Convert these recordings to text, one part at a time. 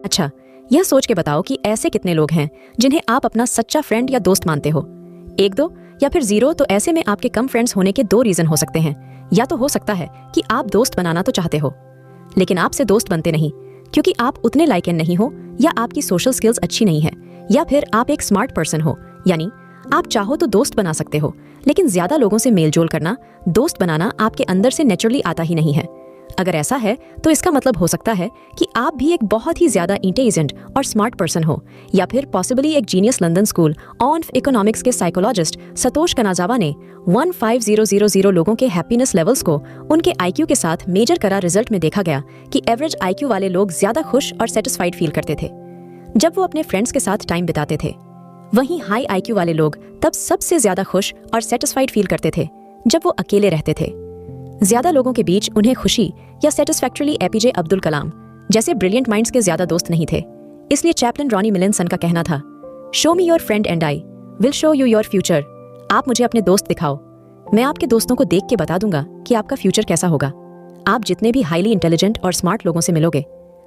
अच्छा, यह सोच के बताओ कि ऐसे कितने लोग हैं जिन्हें आप अपना सच्चा फ्रेंड या दोस्त मानते हो। 1, 2 या फिर 0। तो ऐसे में आपके कम फ्रेंड्स होने के 2 रीजन हो सकते हैं। या तो हो सकता है कि आप दोस्त बनाना तो चाहते हो, लेकिन आपसे दोस्त बनते नहीं क्योंकि आप उतने लाइक एंड नहीं हो, या आपकी सोशल स्किल्स अच्छी नहीं है, या फिर आप एक स्मार्ट पर्सन हो, यानी आप चाहो तो दोस्त बना सकते हो, लेकिन ज्यादा लोगों से मेलजोल करना, दोस्त बनाना आपके अंदर से नेचुरली आता ही नहीं है। अगर ऐसा है तो इसका मतलब हो सकता है कि आप भी एक बहुत ही ज्यादा इंटेलिजेंट और स्मार्ट पर्सन हो, या फिर पॉसिबली एक genius London school of economics के साइकोलॉजिस्ट सतोश कनाजावा ने 15000 लोगों के हैप्पीनेस लेवल्स को उनके आईक्यू के साथ मेजर करा। रिजल्ट में देखा गया कि एवरेज आईक्यू वाले लोग ज्यादा खुश और सेटिस्फाइड फील करते थे जब वो अपने फ्रेंड्स के साथ टाइम बिताते थे। वहीं हाई आईक्यू वाले लोग तब सबसे ज्यादा खुश और सेटिस्फाइड फील करते थे जब वो अकेले रहते थे। ज्यादा लोगों के बीच उन्हें खुशी या सेटिस्फैक्टरली एपीजे अब्दुल कलाम जैसे ब्रिलियंट माइंड्स के ज्यादा दोस्त नहीं थे। इसलिए चैपलिन रॉनी मिलिनसन का कहना था, show me your friend and I will show you your future. आप मुझे अपने दोस्त दिखाओ, मैं आपके दोस्तों को देख के बता दूंगा कि आपका फ्यूचर कैसा होगा। आप जितने भी हाईली इंटेलिजेंट और स्मार्ट लोगों से मिलोगे,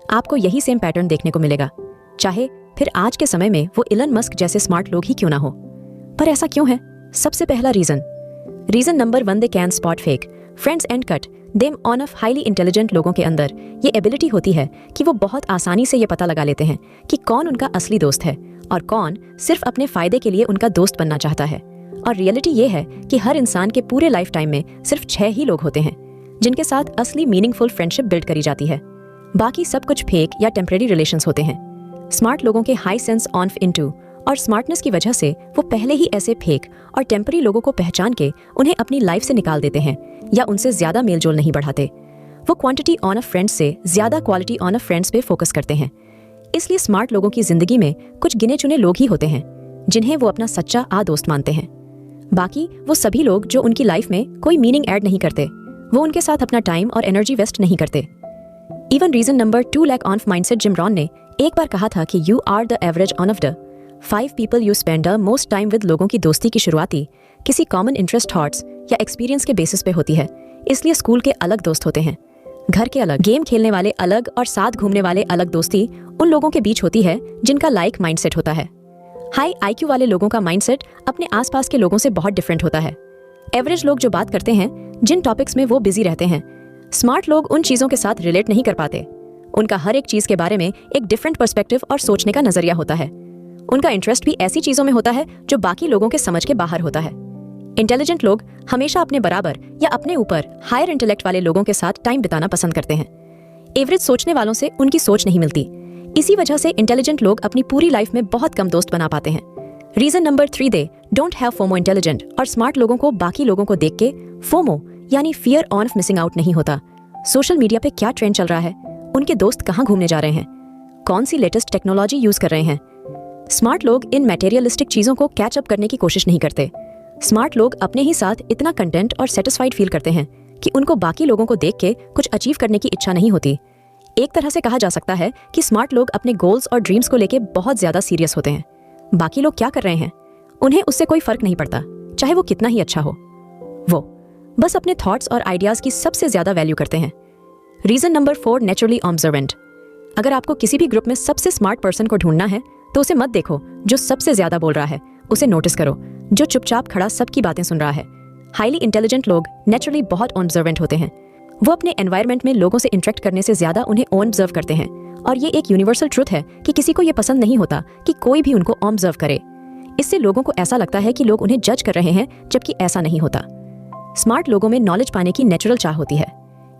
आपको यही सेम पैटर्न देखने को मिलेगा, चाहे फिर आज के समय में वो इलन मस्क जैसे स्मार्ट लोग ही क्यों ना हो। पर ऐसा क्यों है? सबसे पहला reason number 1, they can spot fake friends and cut them on off. Highly intelligent लोगों के अंदर ये एबिलिटी होती है कि वो बहुत आसानी से ये पता लगा लेते हैं कि कौन उनका असली दोस्त है और कौन सिर्फ अपने फायदे के लिए उनका दोस्त बनना चाहता है। और रियलिटी ये है कि हर इंसान के पूरे लाइफ टाइम में सिर्फ 6 ही लोग होते हैं जिनके साथ असली मीनिंगफुल फ्रेंडशिप बिल्ड करी जाती है। बाकी सब कुछ फेक या टेम्परेरी रिलेशंस होते हैं। स्मार्ट लोगों के हाई सेंस ऑफ इनटू और स्मार्टनेस की वजह से वो पहले ही ऐसे फेक और टेम्पररी लोगों को पहचान के उन्हें अपनी लाइफ से निकाल देते हैं या उनसे ज्यादा मेलजोल नहीं बढ़ाते। वो क्वांटिटी ऑन अ फ्रेंड्स से ज्यादा क्वालिटी ऑन अ फ्रेंड्स पे फोकस करते हैं। इसलिए स्मार्ट लोगों की जिंदगी में कुछ गिने चुने लोग ही होते हैं जिन्हें वो अपना सच्चा दोस्त मानते हैं। बाकी वो सभी लोग जो उनकी लाइफ में कोई मीनिंग ऐड नहीं करते, वो उनके साथ अपना टाइम और एनर्जी वेस्ट नहीं करते। Even reason number 2 lack of mindset Jim Rohn ने एक बार कहा था कि you are the average on of the 5 people you spend the most time with. लोगों की दोस्ती की शुरुआती किसी कॉमन इंटरेस्ट, थॉट्स या एक्सपीरियंस के बेसिस पे होती है। इसलिए स्कूल के अलग दोस्त होते हैं, घर के अलग, गेम खेलने वाले अलग और साथ घूमने वाले अलग। दोस्ती उन लोगों के बीच होती है जिनका लाइक माइंडसेट होता है। हाई आईक्यू वाले लोगों का माइंडसेट अपने आसपास के लोगों से बहुत डिफरेंट होता है। एवरेज लोग जो बात करते हैं, जिन टॉपिक्स में वो बिजी रहते हैं, स्मार्ट लोग उन चीजों के साथ रिलेट नहीं कर पाते। उनका हर एक चीज के बारे में एक डिफरेंट पर्सपेक्टिव और सोचने का नजरिया होता है। उनका इंटरेस्ट भी ऐसी चीजों में होता है जो बाकी लोगों के समझ के बाहर होता है। इंटेलिजेंट लोग हमेशा अपने बराबर या अपने ऊपर हायर इंटेलेक्ट वाले लोगों के साथ टाइम बिताना पसंद करते हैं। एवरेज सोचने वालों से उनकी सोच नहीं मिलती। इसी वजह से इंटेलिजेंट लोग अपनी पूरी लाइफ में बहुत कम दोस्त बना पाते हैं। Reason number 3, they don't have FOMO. Intelligent और स्मार्ट लोगों को बाकी लोगों को देख के फोमो यानी फियर ऑफ मिसिंग आउट नहीं होता। सोशल मीडिया पे क्या ट्रेंड चल रहा है, उनके दोस्त कहाँ घूमने जा रहे हैं, कौन सी लेटेस्ट टेक्नोलॉजी यूज कर रहे हैं। स्मार्ट लोग इन मटेरियलिस्टिक चीजों को कैच अप करने की कोशिश नहीं करते। स्मार्ट लोग अपने ही साथ इतना कंटेंट और सेटिस्फाइड फील करते हैं कि उनको बाकी लोगों को देख के कुछ अचीव करने की इच्छा नहीं होती। एक तरह से कहा जा सकता है कि स्मार्ट लोग अपने गोल्स और ड्रीम्स को लेके बहुत ज्यादा सीरियस होते हैं। बाकी लोग क्या कर रहे हैं, उन्हें उससे कोई फर्क नहीं पड़ता, चाहे वो कितना ही अच्छा हो। वो बस अपने थॉट्स और आइडियाज की सबसे ज्यादा वैल्यू करते हैं। Reason number 4, naturally observant. अगर आपको किसी भी ग्रुप में सबसे स्मार्ट पर्सन को ढूंढना है तो उसे मत देखो जो सबसे ज्यादा बोल रहा है, उसे नोटिस करो जो चुपचाप खड़ा सबकी बातें सुन रहा है। हाईली इंटेलिजेंट लोग नेचुरली बहुत ऑब्जर्वेंट होते हैं। वो अपने एनवायरनमेंट में लोगों से इंटरेक्ट करने से ज्यादा उन्हें ऑब्जर्व करते हैं। और ये एक यूनिवर्सल ट्रुथ है कि किसी को ये पसंद नहीं होता कि कोई भी उनको ऑब्जर्व करे। इससे लोगों को ऐसा लगता है कि लोग उन्हें जज कर रहे हैं, जबकि ऐसा नहीं होता। स्मार्ट लोगों में नॉलेज पाने की नेचुरल चाह होती है।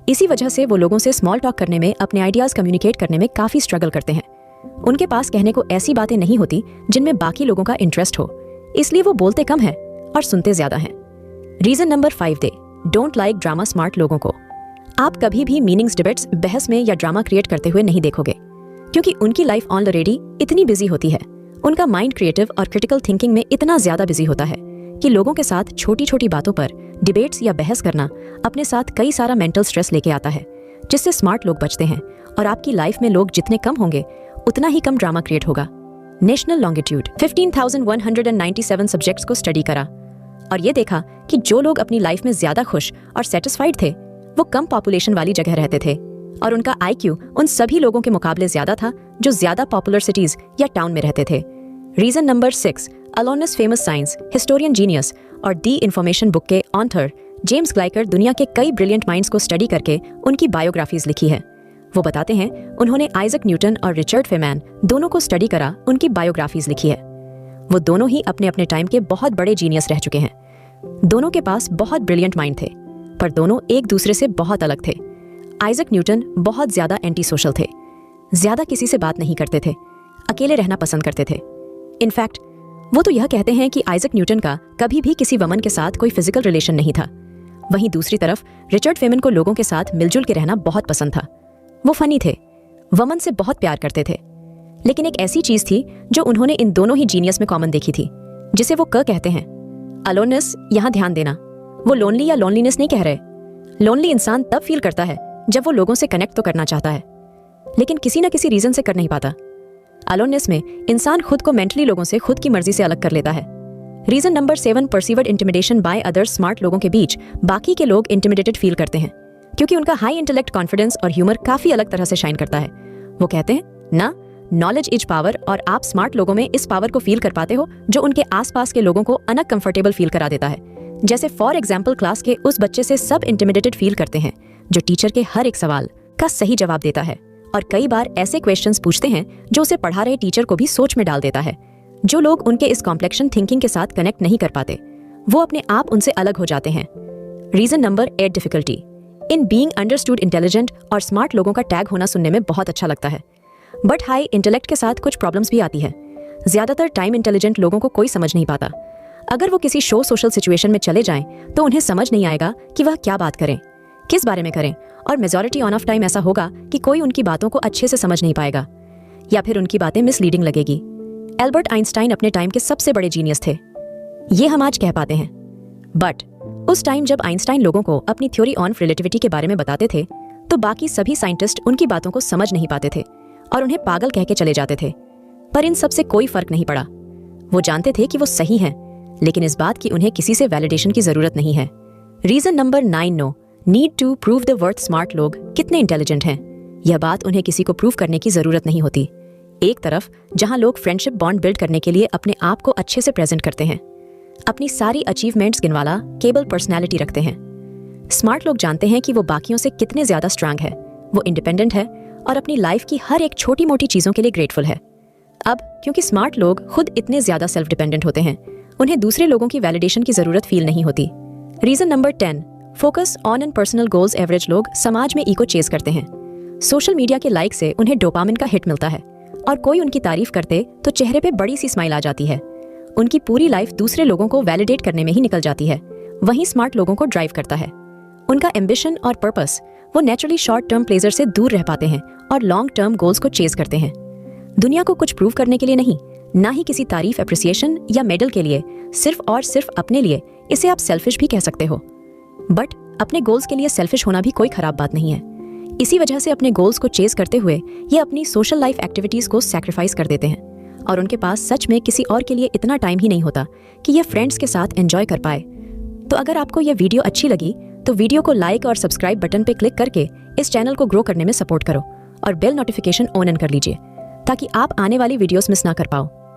इसी वजह से वो लोगों से स्मॉल टॉक करने में, अपने आइडियाज कम्युनिकेट करने में काफी स्ट्रगल करते हैं। उनके पास कहने को ऐसी बातें नहीं होती जिनमें बाकी लोगों का इंटरेस्ट हो, इसलिए वो बोलते कम हैं और सुनते ज्यादा हैं। Reason number 5, they don't like drama. Smart लोगों को आप कभी भी मीनिंग्स, डिबेट्स, बहस में या ड्रामा क्रिएट करते हुए नहीं देखोगे, क्योंकि उनकी लाइफ ऑलरेडी इतनी बिजी होती है। उनका माइंड क्रिएटिव और क्रिटिकल थिंकिंग में इतना ज्यादा बिजी होता है कि लोगों के साथ छोटी छोटी बातों पर डिबेट्स या बहस करना अपने साथ कई सारा मेंटल स्ट्रेस लेके आता है, जिससे स्मार्ट लोग बचते हैं। और आपकी लाइफ में लोग जितने कम होंगे उतना ही कम ड्रामा क्रिएट होगा। नेशनल लॉन्गिट्यूड 15,197 सब्जेक्ट्स को स्टडी करा और ये देखा कि जो लोग अपनी लाइफ में ज्यादा खुश और सेटिस्फाइड थे वो कम पॉपुलेशन वाली जगह रहते थे और उनका IQ उन सभी लोगों के मुकाबले ज्यादा था जो ज्यादा पॉपुलर सिटीज या टाउन में रहते थे। रीजन नंबर 6, अलोनस फेमस साइंस हिस्टोरियन जीनियस और दी इंफॉर्मेशन बुक के ऑथर जेम्स ग्लाइकर दुनिया के कई ब्रिलियंट माइंड्स को स्टडी करके उनकी बायोग्राफीज लिखी है। वो बताते हैं उन्होंने आइजक न्यूटन और रिचर्ड फेमैन दोनों को स्टडी करा, उनकी बायोग्राफीज लिखी है। वो दोनों ही अपने अपने टाइम के बहुत बड़े जीनियस रह चुके हैं। दोनों के पास बहुत ब्रिलियंट माइंड थे, पर दोनों एक दूसरे से बहुत अलग थे। आइजक न्यूटन बहुत ज्यादा एंटी सोशल थे, ज्यादा किसी से बात नहीं करते थे, अकेले रहना पसंद करते थे। इनफैक्ट वो तो यह कहते हैं कि आइजक न्यूटन का कभी भी किसी वमन के साथ कोई फिजिकल रिलेशन नहीं था। वहीं दूसरी तरफ रिचर्ड फेमन को लोगों के साथ मिलजुल के रहना बहुत पसंद था। वो फनी थे, वमन से बहुत प्यार करते थे। लेकिन एक ऐसी चीज थी जो उन्होंने इन दोनों ही जीनियस में कॉमन देखी थी, जिसे वो कहते हैं अलोननेस। यहां ध्यान देना, वो लोनली या लोनलीनेस नहीं कह रहे। लोनली इंसान तब फील करता है जब वो लोगों से कनेक्ट तो करना चाहता है, लेकिन किसी न किसी रीजन से कर नहीं पाता। अलोननेस में इंसान खुद को मेंटली लोगों से खुद की मर्जी से अलग कर लेता है। Reason number 7, perceived intimidation by others. Smart लोगों के बीच बाकी के लोग इंटिमिडेटेड फील करते हैं क्योंकि उनका हाई इंटेलेक्ट, कॉन्फिडेंस और ह्यूमर काफी अलग तरह से शाइन करता है। वो कहते हैं ना, नॉलेज इज पावर, और आप स्मार्ट लोगों में इस पावर को फील कर पाते हो जो उनके आसपास के लोगों को अनकंफर्टेबल फील करा देता है। जैसे फॉर एग्जाम्पल क्लास के उस बच्चे से सब इंटिमिडेटेड फील करते हैं जो टीचर के हर एक सवाल का सही जवाब देता है और कई बार ऐसे क्वेश्चंस पूछते हैं जो उसे पढ़ा रहे टीचर को भी सोच में डाल देता है। जो लोग उनके इस कॉम्प्लेक्शन थिंकिंग के साथ कनेक्ट नहीं कर पाते, वो अपने आप उनसे अलग हो जाते हैं। Reason number 8, difficulty in being understood. Intelligent और स्मार्ट लोगों का टैग होना सुनने में बहुत अच्छा लगता है, बट हाई इंटेलेक्ट के साथ कुछ प्रॉब्लम्स भी आती है। ज्यादातर टाइम इंटेलिजेंट लोगों को कोई समझ नहीं पाता। अगर वो किसी शो सोशल सिचुएशन में चले जाएं तो उन्हें समझ नहीं आएगा कि वह क्या बात करें, किस बारे में करें, और मेजॉरिटी ऑन ऑफ टाइम ऐसा होगा कि कोई उनकी बातों को अच्छे से समझ नहीं पाएगा या फिर उनकी बातें मिसलीडिंग लगेगी। एल्बर्ट आइंस्टाइन अपने टाइम के सबसे बड़े जीनियस थे, ये हम आज कह पाते हैं, बट उस टाइम जब आइंस्टाइन लोगों को अपनी थ्योरी ऑन रिलेटिविटी के बारे में बताते थे तो बाकी सभी साइंटिस्ट उनकी बातों को समझ नहीं पाते थे और उन्हें पागल कह के चले जाते थे। पर इन सब से कोई फर्क नहीं पड़ा। वो जानते थे कि वो सही हैं, लेकिन इस बात की उन्हें किसी से वैलिडेशन की जरूरत नहीं है। Reason number 9, no need to prove the worth. Smart लोग कितने इंटेलिजेंट हैं, यह बात उन्हें किसी को प्रूव करने की जरूरत नहीं होती। एक तरफ जहां लोग फ्रेंडशिप बॉन्ड बिल्ड करने के लिए अपने आप को अच्छे से प्रेजेंट करते हैं, अपनी सारी अचीवमेंट्स गिनवाला केबल पर्सनैलिटी रखते हैं। स्मार्ट लोग जानते हैं कि वो बाकियों से कितने ज्यादा स्ट्रांग है, वो इंडिपेंडेंट है और अपनी लाइफ की हर एक छोटी मोटी चीजों के लिए ग्रेटफुल है। अब क्योंकि स्मार्ट लोग खुद इतने ज्यादा सेल्फ डिपेंडेंट होते हैं, उन्हें दूसरे लोगों की वैलिडेशन की जरूरत फील नहीं होती। Reason number 10, focus on and personal goals. Average लोग समाज में ईगो चेज करते हैं। सोशल मीडिया के लाइक से उन्हें डोपामिन का हिट मिलता है और कोई उनकी तारीफ करते तो चेहरे पे बड़ी सी स्माइल आ जाती है। उनकी पूरी लाइफ दूसरे लोगों को वैलिडेट करने में ही निकल जाती है। वहीं स्मार्ट लोगों को ड्राइव करता है उनका एम्बिशन और पर्पस। वो नेचुरली शॉर्ट टर्म प्लेजर से दूर रह पाते हैं और लॉन्ग टर्म गोल्स को चेज करते हैं। दुनिया को कुछ प्रूव करने के लिए नहीं, ना ही किसी तारीफ, एप्रिसिएशन या मेडल के लिए, सिर्फ और सिर्फ अपने लिए। इसे आप सेल्फिश भी कह सकते हो, बट अपने गोल्स के लिए सेल्फिश होना भी कोई खराब बात नहीं है। इसी वजह से अपने गोल्स को चेज करते हुए ये अपनी सोशल लाइफ एक्टिविटीज को सैक्रिफाइस कर देते हैं और उनके पास सच में किसी और के लिए इतना टाइम ही नहीं होता कि ये फ्रेंड्स के साथ एंजॉय कर पाए। तो अगर आपको यह वीडियो अच्छी लगी तो वीडियो को लाइक और सब्सक्राइब बटन पे क्लिक करके इस चैनल को ग्रो करने में सपोर्ट करो और बेल नोटिफिकेशन ऑन कर लीजिए ताकि आप आने वाली वीडियोस मिस ना कर पाओ।